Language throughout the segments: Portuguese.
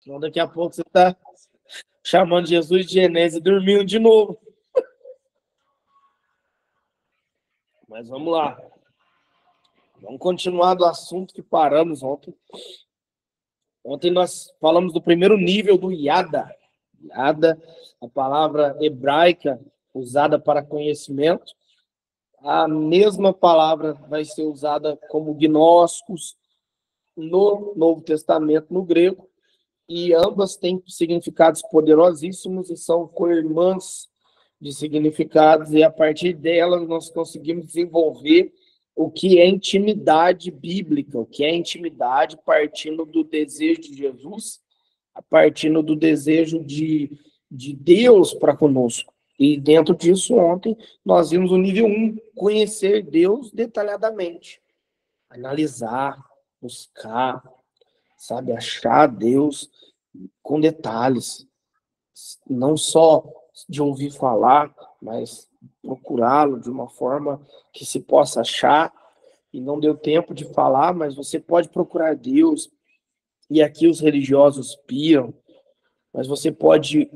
Então, daqui a pouco você está chamando Jesus de Genésio e dormindo de novo. Mas vamos lá. Vamos continuar do assunto que paramos ontem. Ontem nós falamos do primeiro nível do Yada. Yada, a palavra hebraica usada para conhecimento. A mesma palavra vai ser usada como gnósticos no Novo Testamento, no grego. E ambas têm significados poderosíssimos e são co-irmãs de significados. E a partir delas nós conseguimos desenvolver o que é intimidade bíblica, o que é intimidade partindo do desejo de Jesus, partindo do desejo de Deus para conosco. E dentro disso, ontem, nós vimos o nível 1, conhecer Deus detalhadamente. Analisar, buscar, sabe, achar Deus com detalhes. Não só de ouvir falar, mas procurá-lo de uma forma que se possa achar. E não deu tempo de falar, mas você pode procurar Deus. E aqui os religiosos piram, mas você pode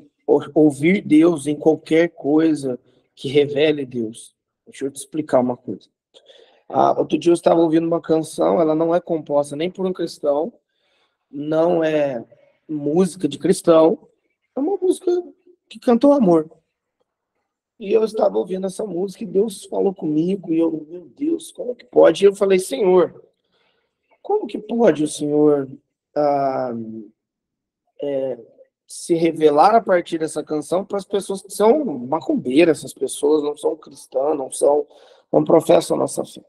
ouvir Deus em qualquer coisa que revele Deus. Deixa eu te explicar uma coisa. Outro dia eu estava ouvindo uma canção, ela não é composta nem por um cristão, não é música de cristão, é uma música que canta o amor. E eu estava ouvindo essa música e Deus falou comigo, e eu, meu Deus, como que pode? E eu falei, Senhor, como que pode o Senhor se revelar a partir dessa canção para as pessoas que são macumbeiras, essas pessoas não são cristãs, não professam a nossa fé.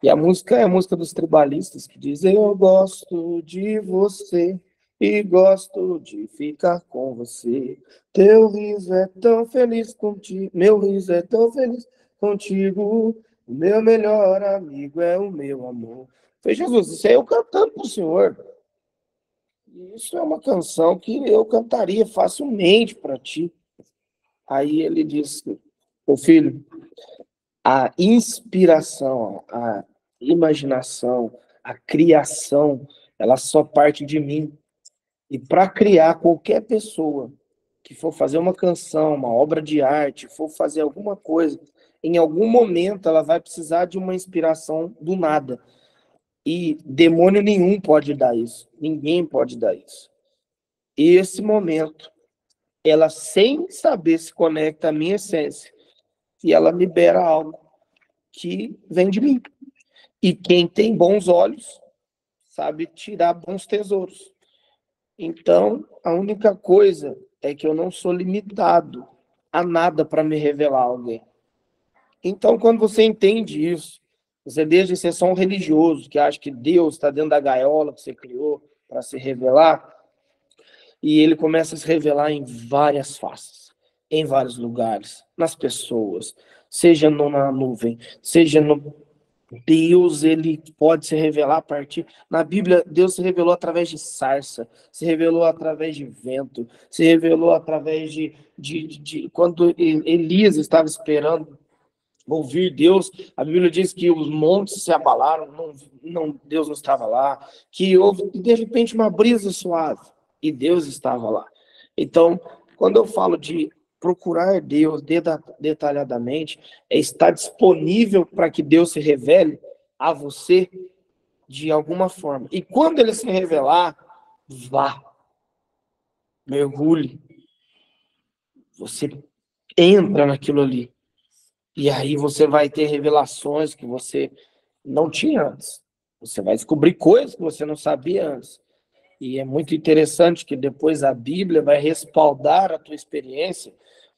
E a música é a música dos tribalistas, que diz, eu gosto de você e gosto de ficar com você. Teu riso é tão feliz contigo, meu riso é tão feliz contigo, o meu melhor amigo é o meu amor. Falei, Jesus, isso é eu cantando para o Senhor. Isso é uma canção que eu cantaria facilmente para ti. Aí ele disse, meu filho, a inspiração, a imaginação, a criação, ela só parte de mim. E para criar qualquer pessoa que for fazer uma canção, uma obra de arte, for fazer alguma coisa, em algum momento ela vai precisar de uma inspiração do nada. E demônio nenhum pode dar isso. Ninguém pode dar isso. E esse momento, ela sem saber se conecta à minha essência e ela libera algo que vem de mim. E quem tem bons olhos sabe tirar bons tesouros. Então, a única coisa é que eu não sou limitado a nada para me revelar a alguém. Então, quando você entende isso, você deixa de ser só um religioso que acha que Deus está dentro da gaiola que você criou para se revelar, e ele começa a se revelar em várias faces, em vários lugares, nas pessoas, seja na nuvem, seja no... Deus, ele pode se revelar a partir... Na Bíblia, Deus se revelou através de sarça, se revelou através de vento, se revelou através quando Elias estava esperando ouvir Deus, a Bíblia diz que os montes se abalaram, Deus não estava lá, que houve, de repente, uma brisa suave, e Deus estava lá. Então, quando eu falo de procurar Deus detalhadamente, é estar disponível para que Deus se revele a você de alguma forma. E quando ele se revelar, vá, mergulhe, você entra naquilo ali. E aí você vai ter revelações que você não tinha antes. Você vai descobrir coisas que você não sabia antes. E é muito interessante que depois a Bíblia vai respaldar a tua experiência,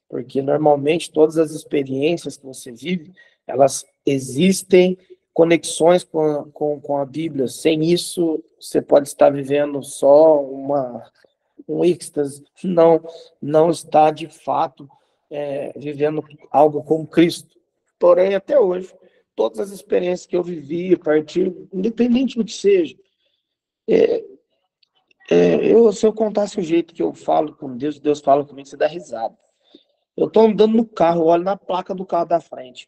porque normalmente todas as experiências que você vive, elas existem conexões com a Bíblia. Sem isso, você pode estar vivendo só um êxtase. Não está, de fato, vivendo algo com Cristo. Porém, até hoje, todas as experiências que eu vivi, a partir, independente do que seja, se eu contasse o jeito que eu falo com Deus, Deus fala comigo, você dá risada. Eu estou andando no carro, olho na placa do carro da frente.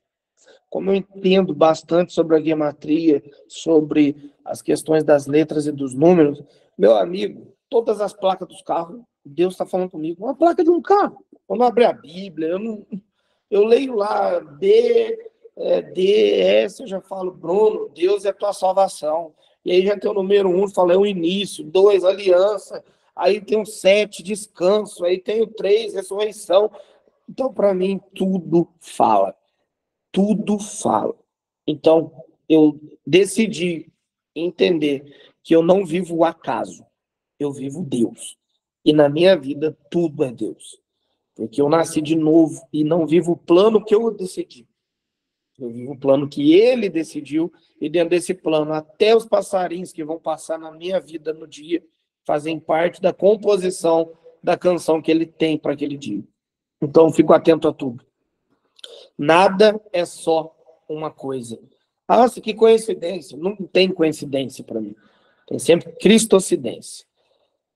Como eu entendo bastante sobre a gematria, sobre as questões das letras e dos números, meu amigo, todas as placas dos carros, Deus está falando comigo. Uma placa de um carro. Quando eu abrir a Bíblia, eu leio lá DS, eu já falo, Bruno, Deus é a tua salvação. E aí já tem o número 1, fala, é o início, 2, aliança, aí tem o 7, descanso, aí tem o 3, ressurreição. Então, para mim, tudo fala. Tudo fala. Então, eu decidi entender que eu não vivo o acaso, eu vivo Deus. E na minha vida, tudo é Deus. Porque eu nasci de novo e não vivo o plano que eu decidi. Eu vivo o plano que ele decidiu, e dentro desse plano, até os passarinhos que vão passar na minha vida no dia, fazem parte da composição da canção que ele tem para aquele dia. Então, fico atento a tudo. Nada é só uma coisa. Nossa, que coincidência. Não tem coincidência para mim. Tem sempre cristocidência.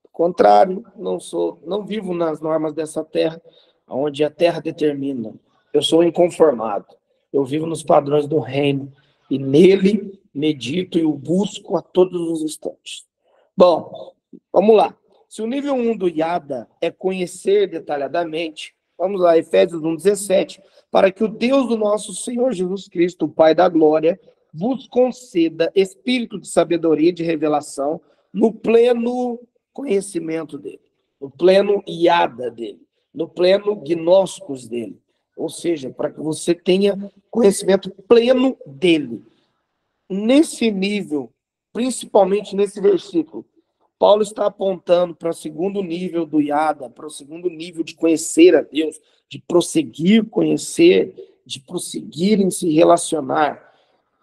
Ao contrário, não vivo nas normas dessa terra, onde a terra determina. Eu sou inconformado. Eu vivo nos padrões do reino e nele medito e o busco a todos os instantes. Bom, vamos lá. Se o nível 1 do IADA é conhecer detalhadamente, vamos lá, Efésios 1:17, para que o Deus do nosso Senhor Jesus Cristo, o Pai da glória, vos conceda espírito de sabedoria e de revelação no pleno conhecimento dele, no pleno IADA dele, no pleno gnósticos dele. Ou seja, para que você tenha conhecimento pleno dele. Nesse nível, principalmente nesse versículo, Paulo está apontando para o segundo nível do IADA, para o segundo nível de conhecer a Deus, de prosseguir conhecer, de prosseguir em se relacionar.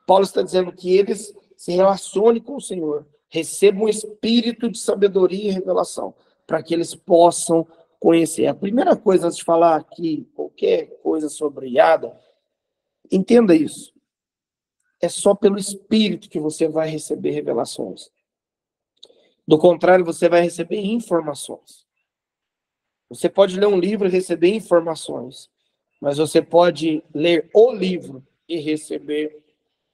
Paulo está dizendo que eles se relacionem com o Senhor, recebam um espírito de sabedoria e revelação, para que eles possam conhecer. A primeira coisa, antes de falar aqui qualquer coisa sobre IADA, entenda isso. É só pelo Espírito que você vai receber revelações. Do contrário, você vai receber informações. Você pode ler um livro e receber informações, mas você pode ler o livro e receber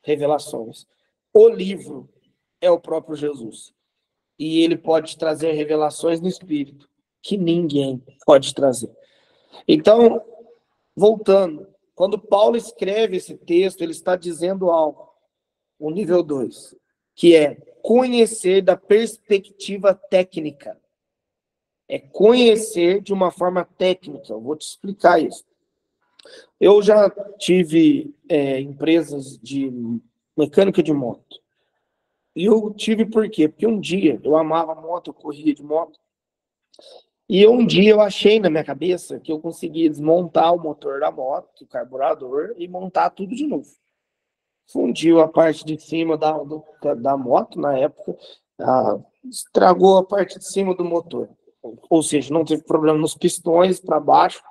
revelações. O livro é o próprio Jesus. E ele pode trazer revelações no Espírito que ninguém pode trazer. Então, voltando, quando Paulo escreve esse texto, ele está dizendo algo, o nível 2, que é conhecer da perspectiva técnica. É conhecer de uma forma técnica. Eu vou te explicar isso. Eu já tive empresas de mecânica de moto. E eu tive por quê? Porque um dia eu amava moto, eu corria de moto. E um dia eu achei na minha cabeça que eu conseguia desmontar o motor da moto, o carburador, e montar tudo de novo. Fundiu a parte de cima da moto, na época, estragou a parte de cima do motor. Ou seja, não teve problema nos pistões para baixo,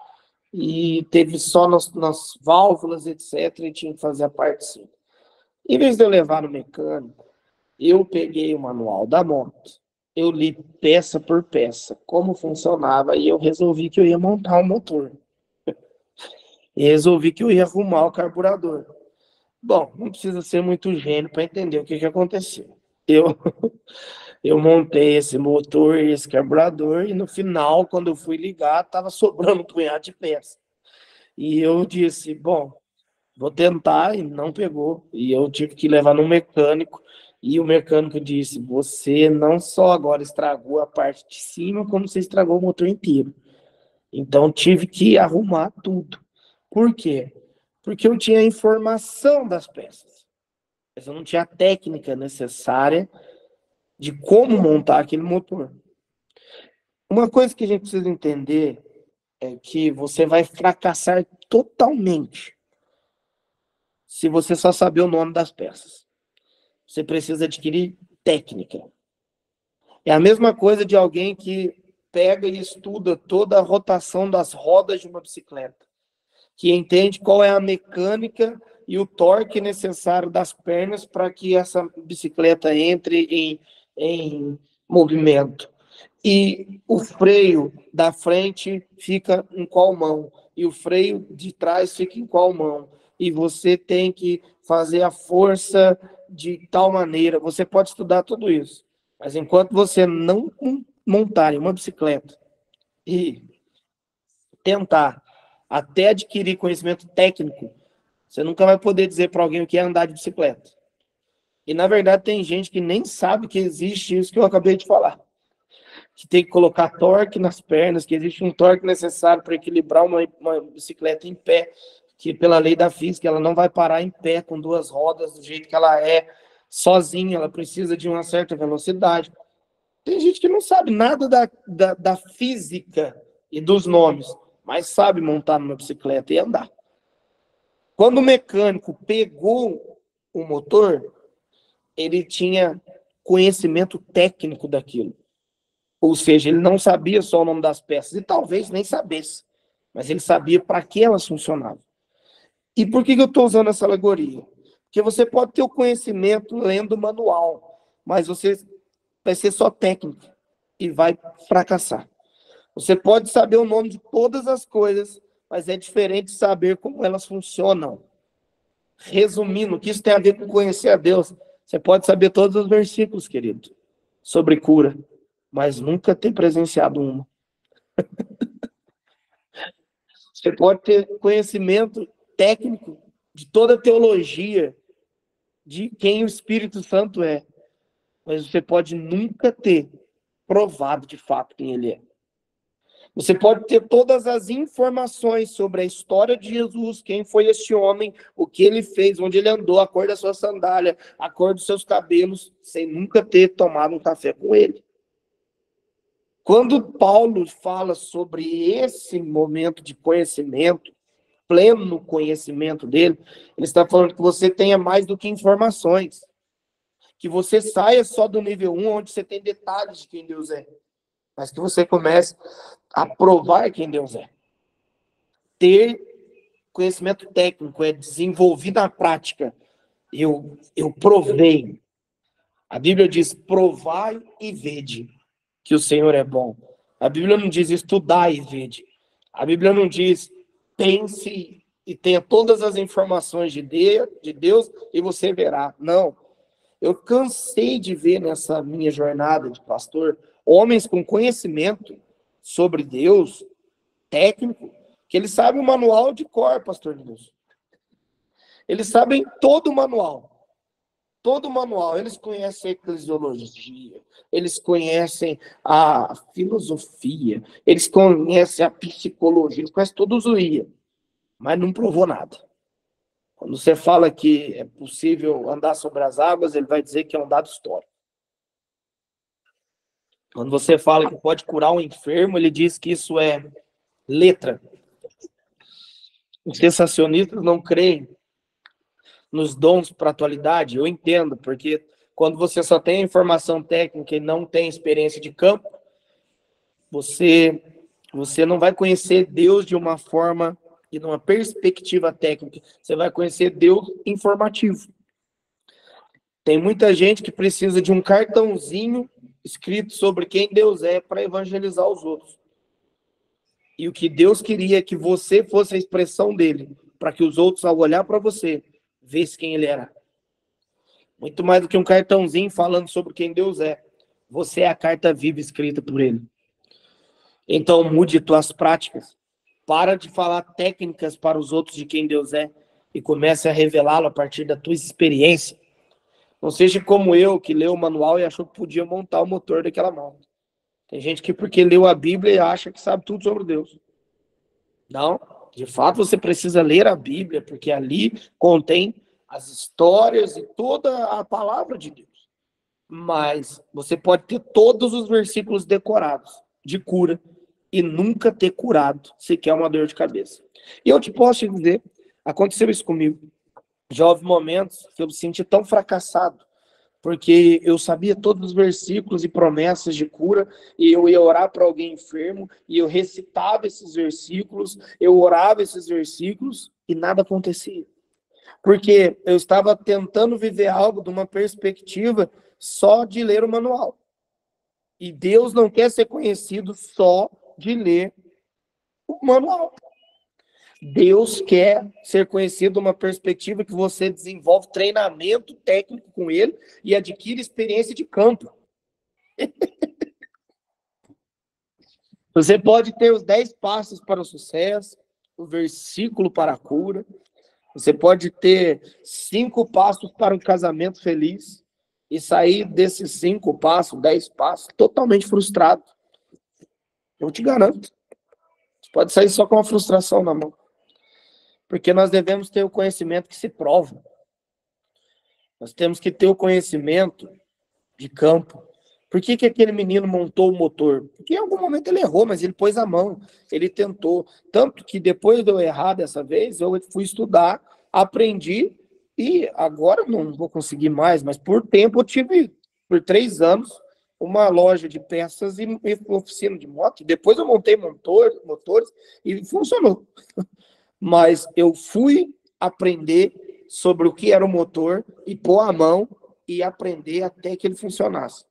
e teve só nas válvulas, etc., e tinha que fazer a parte de cima. Em vez de eu levar no mecânico, eu peguei o manual da moto, eu li peça por peça como funcionava e eu resolvi que eu ia montar um motor. E resolvi que eu ia arrumar o carburador. Bom, não precisa ser muito gênio para entender o que aconteceu. Eu montei esse motor e esse carburador e no final, quando eu fui ligar, estava sobrando um punhado de peça. E eu disse, bom, vou tentar, e não pegou. E eu tive que levar no mecânico. E o mecânico disse, você não só agora estragou a parte de cima, como você estragou o motor inteiro. Então, tive que arrumar tudo. Por quê? Porque eu tinha a informação das peças. Mas eu não tinha a técnica necessária de como montar aquele motor. Uma coisa que a gente precisa entender é que você vai fracassar totalmente se você só saber o nome das peças. Você precisa adquirir técnica. É a mesma coisa de alguém que pega e estuda toda a rotação das rodas de uma bicicleta, que entende qual é a mecânica e o torque necessário das pernas para que essa bicicleta entre em movimento. E o freio da frente fica em qual mão? E o freio de trás fica em qual mão? E você tem que fazer a força de tal maneira. Você pode estudar tudo isso, mas enquanto você não montar em uma bicicleta e tentar até adquirir conhecimento técnico, você nunca vai poder dizer para alguém o que é andar de bicicleta. E, na verdade, tem gente que nem sabe que existe isso que eu acabei de falar. Que tem que colocar torque nas pernas, que existe um torque necessário para equilibrar uma bicicleta em pé, que pela lei da física ela não vai parar em pé com duas rodas do jeito que ela é, sozinha, ela precisa de uma certa velocidade. Tem gente que não sabe nada da física e dos nomes, mas sabe montar numa bicicleta e andar. Quando o mecânico pegou o motor, ele tinha conhecimento técnico daquilo. Ou seja, ele não sabia só o nome das peças, e talvez nem sabesse, mas ele sabia para que elas funcionavam. E por que eu estou usando essa alegoria? Porque você pode ter o conhecimento lendo o manual, mas você vai ser só técnico e vai fracassar. Você pode saber o nome de todas as coisas, mas é diferente saber como elas funcionam. Resumindo, o que isso tem a ver com conhecer a Deus? Você pode saber todos os versículos, querido, sobre cura, mas nunca ter presenciado uma. Você pode ter conhecimento técnico de toda a teologia, de quem o Espírito Santo é, mas você pode nunca ter provado de fato quem ele é. Você pode ter todas as informações sobre a história de Jesus, quem foi este homem, o que ele fez, onde ele andou, a cor da sua sandália, a cor dos seus cabelos, sem nunca ter tomado um café com ele. Quando Paulo fala sobre esse momento de conhecimento, pleno conhecimento dele, ele está falando que você tenha mais do que informações, que você saia só do nível 1, onde você tem detalhes de quem Deus é, mas que você comece a provar quem Deus é. Ter conhecimento técnico é desenvolver na prática. Eu provei. A Bíblia diz: provai e vede que o Senhor é bom. A Bíblia não diz estudai e vede. A Bíblia não diz pense e tenha todas as informações de Deus e você verá. Não. Eu cansei de ver nessa minha jornada de pastor homens com conhecimento sobre Deus, técnico, que eles sabem o manual de cor, pastor Deus. Eles sabem todo o manual. Todo o manual. Eles conhecem a eclesiologia, eles conhecem a filosofia, eles conhecem a psicologia, eles conhecem tudo o IA, mas não provou nada. Quando você fala que é possível andar sobre as águas, ele vai dizer que é um dado histórico. Quando você fala que pode curar um enfermo, ele diz que isso é letra. Os sensacionistas não creem nos dons para a atualidade. Eu entendo, porque quando você só tem informação técnica e não tem experiência de campo, você não vai conhecer Deus de uma forma e de uma perspectiva técnica. Você vai conhecer Deus informativo. Tem muita gente que precisa de um cartãozinho escrito sobre quem Deus é para evangelizar os outros. E o que Deus queria é que você fosse a expressão dele, para que os outros, ao olhar para você, vissem quem ele era. Muito mais do que um cartãozinho falando sobre quem Deus é. Você é a carta viva escrita por ele. Então mude tuas práticas. Para de falar técnicas para os outros de quem Deus é e comece a revelá-lo a partir da tua experiência. Não seja como eu, que leu o manual e achou que podia montar o motor daquela moto. Tem gente que, porque leu a Bíblia, acha que sabe tudo sobre Deus. Não, de fato você precisa ler a Bíblia, porque ali contém as histórias e toda a palavra de Deus. Mas você pode ter todos os versículos decorados de cura e nunca ter curado sequer uma dor de cabeça. E eu te posso te dizer, aconteceu isso comigo. Já houve momentos que eu me senti tão fracassado, porque eu sabia todos os versículos e promessas de cura, e eu ia orar para alguém enfermo, e eu recitava esses versículos, eu orava esses versículos, e nada acontecia. Porque eu estava tentando viver algo de uma perspectiva só de ler o manual. E Deus não quer ser conhecido só de ler o manual. Deus quer ser conhecido uma perspectiva que você desenvolve treinamento técnico com ele e adquire experiência de campo. Você pode ter os 10 passos para o sucesso, o versículo para a cura. Você pode ter 5 passos para um casamento feliz e sair desses 5 passos, 10 passos, totalmente frustrado. Eu te garanto. Você pode sair só com uma frustração na mão. Porque nós devemos ter o conhecimento que se prova. Nós temos que ter o conhecimento de campo. Por que aquele menino montou o motor? Porque em algum momento ele errou, mas ele pôs a mão, ele tentou. Tanto que depois de eu errar dessa vez, eu fui estudar, aprendi, e agora não vou conseguir mais, mas por tempo eu tive, por 3 anos, uma loja de peças e oficina de moto. Depois eu montei motores e funcionou. Mas eu fui aprender sobre o que era o motor e pôr a mão e aprender até que ele funcionasse.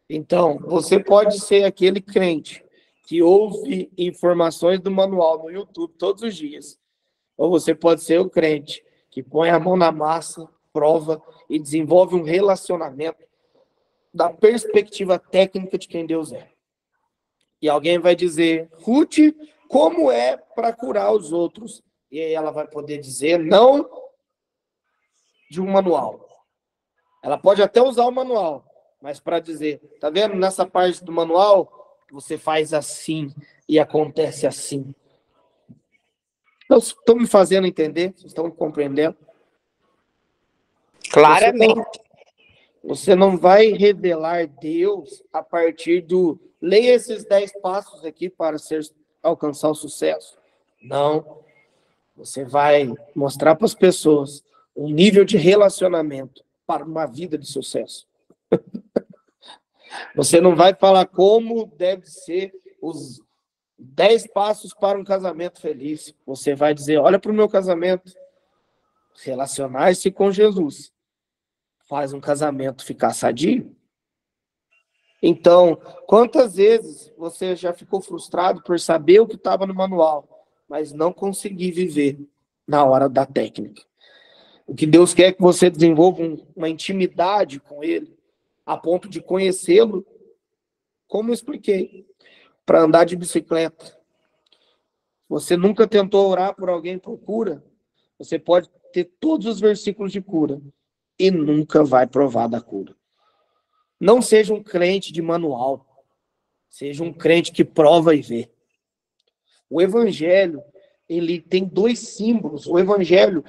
Então, você pode ser aquele crente que ouve informações do manual no YouTube todos os dias. Ou você pode ser o crente que põe a mão na massa, prova e desenvolve um relacionamento da perspectiva técnica de quem Deus é. E alguém vai dizer, Ruth, como é para curar os outros? E aí ela vai poder dizer não de um manual. Ela pode até usar o manual, mas para dizer, tá vendo? Nessa parte do manual, você faz assim e acontece assim. Então, estão me fazendo entender? Vocês estão compreendendo? Claramente. Você não vai revelar Deus a partir do... Leia esses 10 passos aqui para alcançar o sucesso. Não. Você vai mostrar para as pessoas um nível de relacionamento para uma vida de sucesso. Você não vai falar como deve ser os 10 passos para um casamento feliz. Você vai dizer, olha para o meu casamento. Relacionar-se com Jesus faz um casamento ficar sadio. Então, quantas vezes você já ficou frustrado por saber o que estava no manual, mas não conseguir viver na hora da técnica? O que Deus quer é que você desenvolva uma intimidade com Ele, a ponto de conhecê-lo, como eu expliquei, para andar de bicicleta. Você nunca tentou orar por alguém por cura? Você pode ter todos os versículos de cura e nunca vai provar da cura. Não seja um crente de manual. Seja um crente que prova e vê. O evangelho, ele tem 2 símbolos. O evangelho,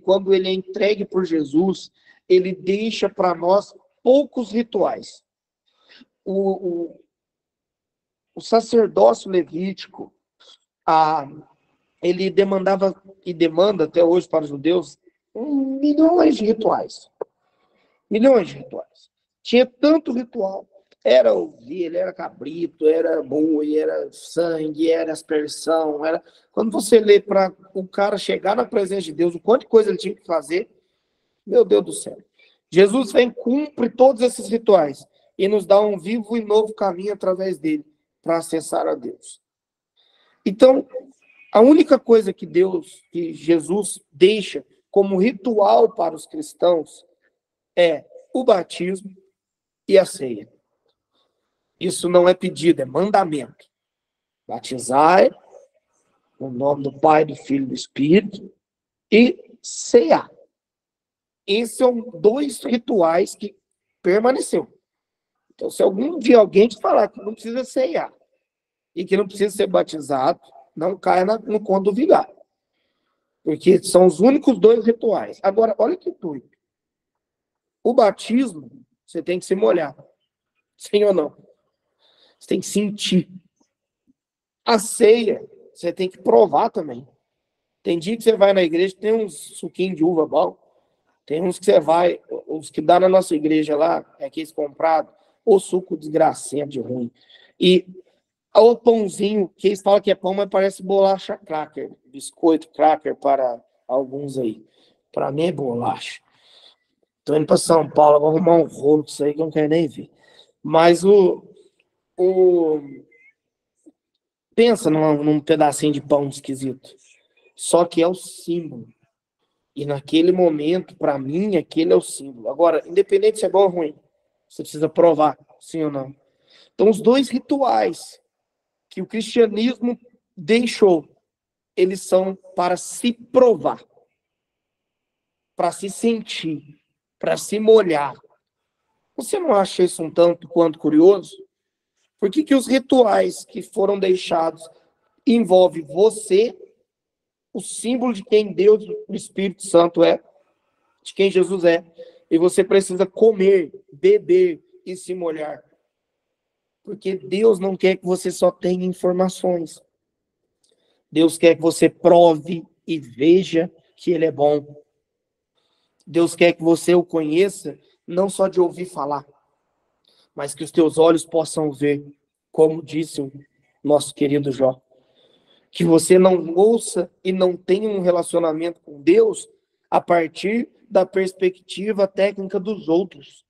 quando ele é entregue por Jesus, ele deixa para nós poucos rituais. O sacerdócio levítico, ele demandava e demanda até hoje para os judeus milhões de rituais. Milhões de rituais. Tinha tanto ritual. Era ovelha, era cabrito, era boi, era sangue, era aspersão. Quando você lê para o cara chegar na presença de Deus, o quanto de coisa ele tinha que fazer, meu Deus do céu. Jesus vem, cumpre todos esses rituais e nos dá um vivo e novo caminho através dele para acessar a Deus. Então, a única coisa que Jesus deixa como ritual para os cristãos é o batismo e a ceia. Isso não é pedido, é mandamento. Batizar no nome do Pai, do Filho e do Espírito e cear. Esses são 2 rituais que permaneceu. Então, se algum dia alguém te falar que não precisa cear e que não precisa ser batizado, não caia no conto do vigário. Porque são os únicos 2 rituais. Agora, olha que doido. O batismo, você tem que se molhar. Sim ou não? Você tem que sentir. A ceia, você tem que provar também. Tem dia que você vai na igreja, tem uns suquinhos de uva bom. Tem uns que você vai, os que dá na nossa igreja lá, é aqueles comprados, o suco desgracento de ruim. E o pãozinho, que eles falam que é pão, mas parece bolacha cracker. Biscoito cracker para alguns aí. Para mim é bolacha. Tô indo para São Paulo, vou arrumar um rolo disso aí que eu não quero nem ver. Mas pensa num pedacinho de pão esquisito. Só que é o símbolo. E naquele momento, para mim, aquele é o símbolo. Agora, independente se é bom ou ruim, você precisa provar, sim ou não. Então, os 2 rituais que o cristianismo deixou, eles são para se provar, para se sentir, para se molhar. Você não acha isso um tanto quanto curioso? Por que os rituais que foram deixados envolvem você, o símbolo de quem Deus, o Espírito Santo é, de quem Jesus é, e você precisa comer, beber e se molhar? Porque Deus não quer que você só tenha informações. Deus quer que você prove e veja que Ele é bom. Deus quer que você o conheça, não só de ouvir falar, mas que os teus olhos possam ver, como disse o nosso querido Jó. Que você não ouça e não tenha um relacionamento com Deus a partir da perspectiva técnica dos outros.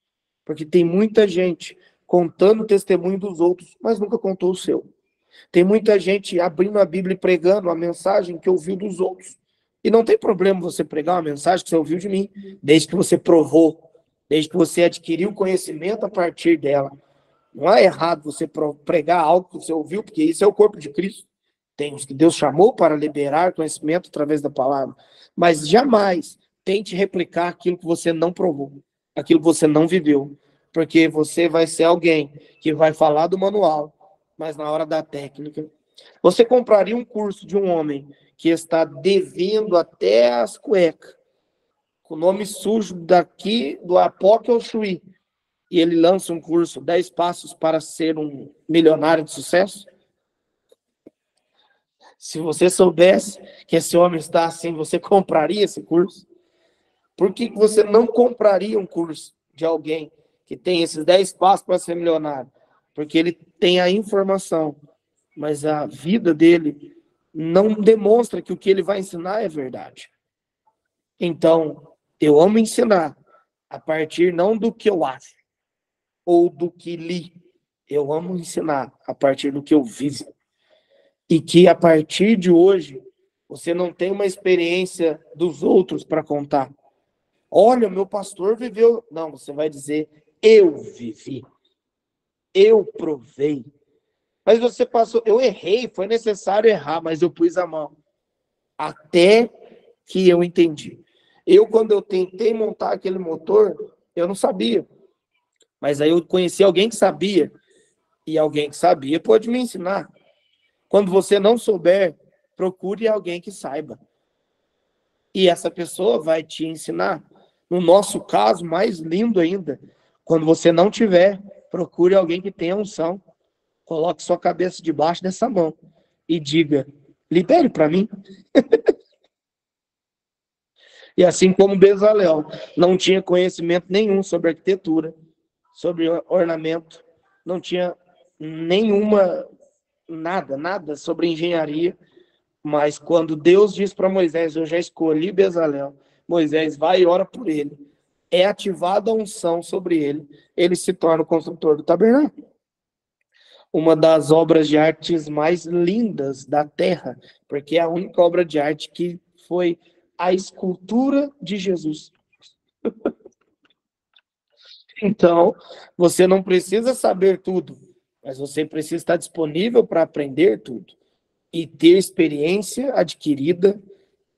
Porque tem muita gente contando o testemunho dos outros, mas nunca contou o seu. Tem muita gente abrindo a Bíblia e pregando a mensagem que ouviu dos outros. E não tem problema você pregar uma mensagem que você ouviu de mim, desde que você provou, desde que você adquiriu conhecimento a partir dela. Não é errado você pregar algo que você ouviu, porque isso é o corpo de Cristo. Tem os que Deus chamou para liberar conhecimento através da palavra. Mas jamais tente replicar aquilo que você não provou, aquilo que você não viveu. Porque você vai ser alguém que vai falar do manual, mas na hora da técnica. Você compraria um curso de um homem que está devendo até as cuecas, com o nome sujo daqui, do Apoque ao Chuí, e ele lança um curso, 10 passos para ser um milionário de sucesso? Se você soubesse que esse homem está assim, você compraria esse curso? Por que você não compraria um curso de alguém que tem esses 10 passos para ser milionário? Porque ele tem a informação, mas a vida dele não demonstra que o que ele vai ensinar é verdade. Então, eu amo ensinar a partir não do que eu acho ou do que li. Eu amo ensinar a partir do que eu vivo. E que a partir de hoje, você não tem uma experiência dos outros para contar. Olha, meu pastor viveu. Não, você vai dizer, eu vivi. Eu provei. Mas você passou, eu errei, foi necessário errar, mas eu pus a mão. Até que eu entendi. Quando eu tentei montar aquele motor, eu não sabia. Mas aí eu conheci alguém que sabia. E alguém que sabia pode me ensinar. Quando você não souber, procure alguém que saiba. E essa pessoa vai te ensinar. No nosso caso, mais lindo ainda, quando você não tiver, procure alguém que tenha unção. Coloque sua cabeça debaixo dessa mão e diga, libere para mim. E assim como Bezalel não tinha conhecimento nenhum sobre arquitetura, sobre ornamento, não tinha nada sobre engenharia, mas quando Deus diz para Moisés, eu já escolhi Bezalel, Moisés vai e ora por ele, é ativada a unção sobre ele, ele se torna o construtor do tabernáculo. Uma das obras de artes mais lindas da Terra, porque é a única obra de arte que foi a escultura de Jesus. Então, você não precisa saber tudo, mas você precisa estar disponível para aprender tudo e ter experiência adquirida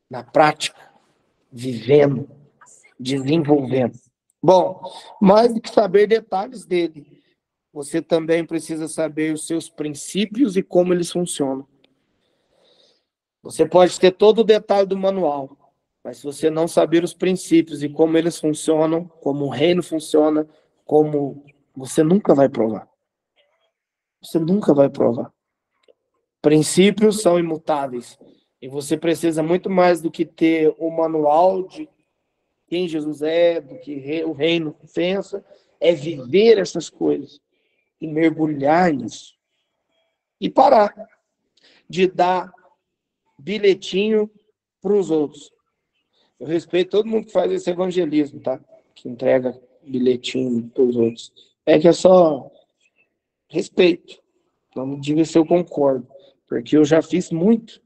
na prática, vivendo, desenvolvendo. Bom, mais do que saber detalhes dele, você também precisa saber os seus princípios e como eles funcionam. Você pode ter todo o detalhe do manual, mas se você não saber os princípios e como eles funcionam, como o reino funciona, você nunca vai provar. Você nunca vai provar. Princípios são imutáveis. E você precisa muito mais do que ter o manual de quem Jesus é, do que o reino pensa, é viver essas coisas e mergulhar nisso. E parar de dar bilhetinho para os outros. Eu respeito todo mundo que faz esse evangelismo, tá? Que entrega bilhetinho para os outros. É que é só respeito. Não me diga se eu concordo, porque eu já fiz muito.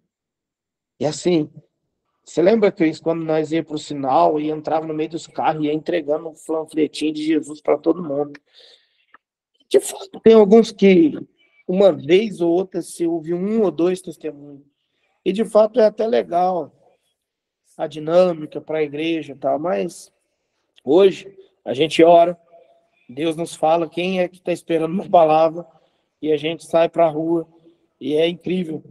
E assim, você lembra que quando nós ia para o sinal e entrava no meio dos carros e ia entregando um panfletinho de Jesus para todo mundo? De fato, tem alguns que uma vez ou outra se ouve um ou dois testemunhos. E de fato é até legal a dinâmica para a igreja e tal, mas hoje a gente ora, Deus nos fala quem é que está esperando uma palavra e a gente sai para a rua e é incrível,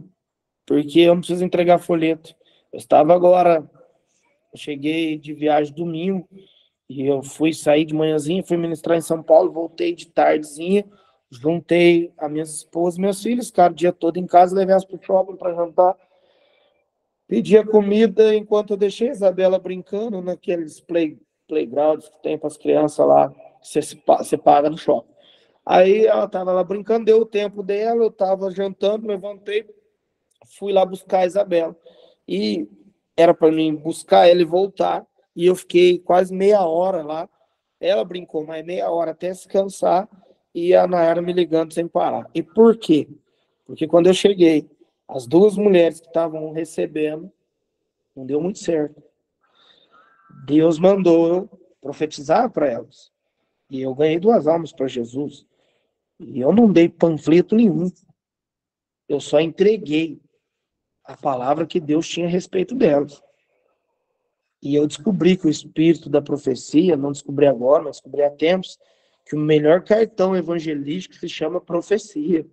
porque eu não preciso entregar folheto. Eu estava agora, eu cheguei de viagem domingo e eu fui sair de manhãzinha, fui ministrar em São Paulo, voltei de tardezinha, juntei a minha esposa e meus filhos, cara, o dia todo em casa, levei elas para o shopping para jantar, pedi a comida enquanto eu deixei a Isabela brincando naqueles playgrounds que tem para as crianças lá, que você paga no shopping. Aí ela estava lá brincando, deu o tempo dela, eu estava jantando, levantei, fui lá buscar a Isabela. E era para mim buscar ela e voltar, e eu fiquei quase meia hora lá. Ela brincou mais meia hora até se cansar, e a Nayara me ligando sem parar. E por quê? Porque quando eu cheguei, as duas mulheres que estavam recebendo, não deu muito certo. Deus mandou eu profetizar para elas. E eu ganhei 2 almas para Jesus. E eu não dei panfleto nenhum. Eu só entreguei a palavra que Deus tinha a respeito delas. E eu descobri que o espírito da profecia, não descobri agora, mas descobri há tempos, que o melhor cartão evangelístico se chama profecia.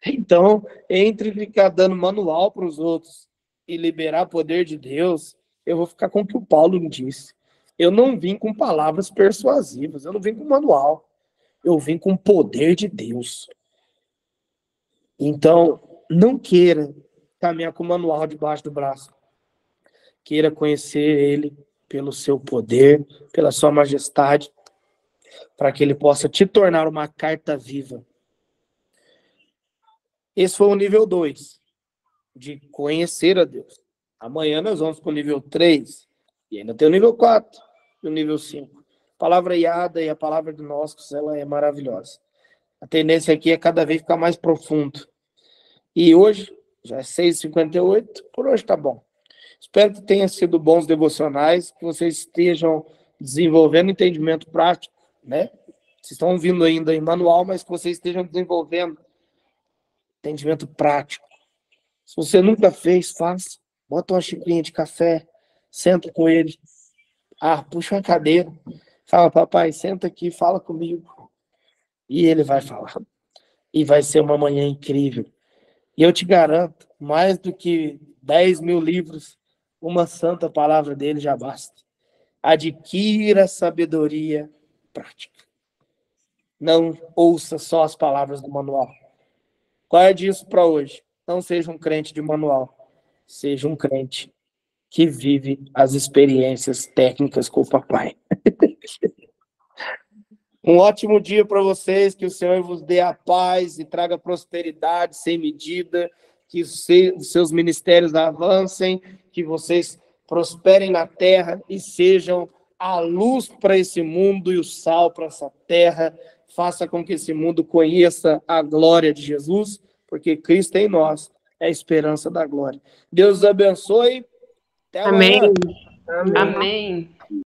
Então, entre ficar dando manual para os outros e liberar poder de Deus, eu vou ficar com o que o Paulo me disse. Eu não vim com palavras persuasivas, eu não vim com manual, eu vim com o poder de Deus. Então, não queira caminhar com o manual debaixo do braço. Queira conhecer ele pelo seu poder, pela sua majestade, para que ele possa te tornar uma carta viva. Esse foi o nível 2, de conhecer a Deus. Amanhã nós vamos para o nível 3, e ainda tem o nível 4 e o nível 5. A palavra Iada e a palavra de Gnósticos, ela é maravilhosa. A tendência aqui é cada vez ficar mais profundo. E hoje, já é 6h58, por hoje tá bom. Espero que tenham sido bons devocionais, que vocês estejam desenvolvendo entendimento prático, né? Vocês estão ouvindo ainda em manual, mas que vocês estejam desenvolvendo entendimento prático. Se você nunca fez, faça. Bota uma xicrinha de café, senta com ele. Puxa uma cadeira. Fala, papai, senta aqui, fala comigo. E ele vai falar. E vai ser uma manhã incrível. E eu te garanto, mais do que 10.000 livros, uma santa palavra dele já basta. Adquira sabedoria prática. Não ouça só as palavras do manual. Guarde isso para hoje. Não seja um crente de manual. Seja um crente que vive as experiências técnicas com o papai. Um ótimo dia para vocês, que o Senhor vos dê a paz e traga prosperidade sem medida, que os seus ministérios avancem, que vocês prosperem na terra e sejam a luz para esse mundo e o sal para essa terra. Faça com que esse mundo conheça a glória de Jesus, porque Cristo em nós é a esperança da glória. Deus os abençoe. Até amanhã. Amém. Amém.